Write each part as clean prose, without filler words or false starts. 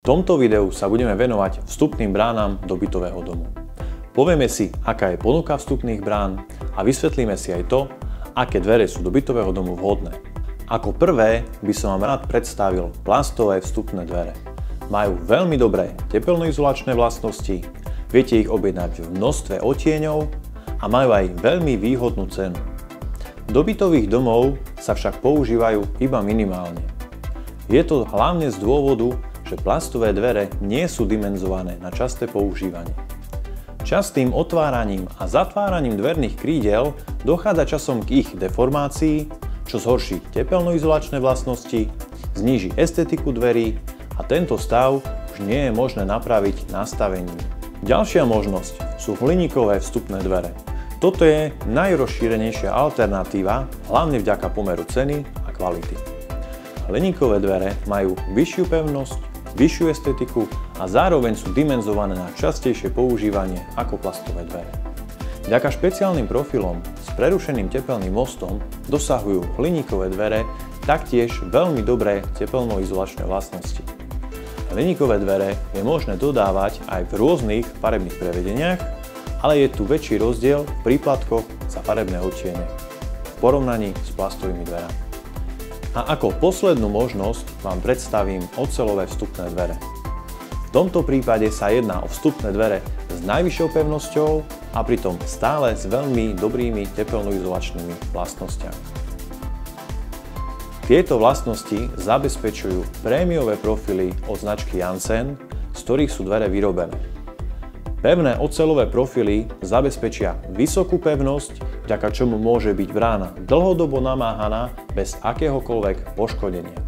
tomto videu sa budeme venovať vstupným bránam do bytového domu. Povieme si, aká je ponuka vstupných brán a vysvetlíme si aj to, aké dvere sú do bytového domu vhodné. Ako prvé by som vám rád predstavil plastové vstupné dvere. Majú veľmi dobré tepelnoizolačné vlastnosti, viete ich objednať v množstve odtieňov a majú aj veľmi výhodnú cenu. Do bytových domov sa však používajú iba minimálne. Je to hlavne z dôvodu, že plastové dvere nie sú dimenzované na časté používanie. Častým otváraním a zatváraním dverných krídel dochádza časom k ich deformácii, čo zhorší tepelnoizolačné vlastnosti, zníži estetiku dverí a tento stav už nie je možné napraviť nastavením. Ďalšia možnosť sú hliníkové vstupné dvere. Toto je najrozšírenejšia alternatíva, hlavne vďaka pomeru ceny a kvality. Hliníkové dvere majú vyššiu pevnosť, vyššiu estetiku a zároveň sú dimenzované na častejšie používanie ako plastové dvere. Vďaka špeciálnym profilom s prerušeným tepelným mostom dosahujú hliníkové dvere taktiež veľmi dobré tepelnoizolačné vlastnosti. Hliníkové dvere je možné dodávať aj v rôznych farebných prevedeniach, ale je tu väčší rozdiel v príplatkoch za farebné odtiene v porovnaní s plastovými dverami. A ako poslednú možnosť vám predstavím oceľové vstupné dvere. V tomto prípade sa jedná o vstupné dvere s najvyššou pevnosťou a pritom stále s veľmi dobrými tepelnoizolačnými vlastnosťami. Tieto vlastnosti zabezpečujú prémiové profily od značky Janssen, z ktorých sú dvere vyrobené. Pevné oceľové profily zabezpečia vysokú pevnosť, vďaka čomu môže byť brána dlhodobo namáhaná bez akéhokoľvek poškodenia.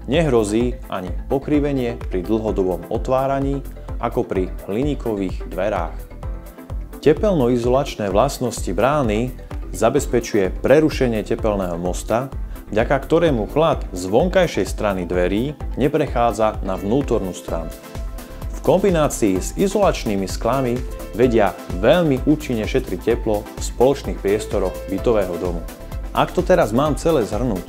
Nehrozí ani pokrivenie pri dlhodobom otváraní ako pri hliníkových dverách. Tepelnoizolačné vlastnosti brány zabezpečuje prerušenie tepelného mosta, vďaka ktorému chlad z vonkajšej strany dverí neprechádza na vnútornú stranu. V kombinácii s izolačnými sklami vedia veľmi účinne šetriť teplo v spoločných priestoroch bytového domu. Ak to teraz mám celé zhrnúť,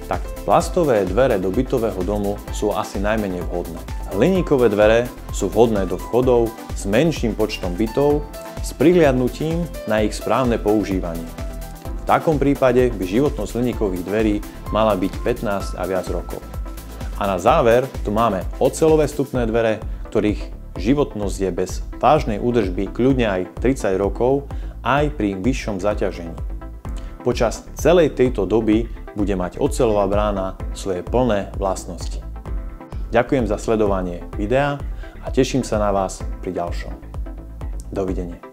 tak plastové dvere do bytového domu sú asi najmenej vhodné. Hliníkové dvere sú vhodné do vchodov s menším počtom bytov s prihliadnutím na ich správne používanie. V takom prípade by životnosť hliníkových dverí mala byť 15 a viac rokov. A na záver tu máme oceľové vstupné dvere, ktorých životnosť je bez vážnej údržby kľudne aj 30 rokov aj pri vyššom zaťažení. Počas celej tejto doby bude mať oceľová brána svoje plné vlastnosti. Ďakujem za sledovanie videa a teším sa na vás pri ďalšom. Dovidenia.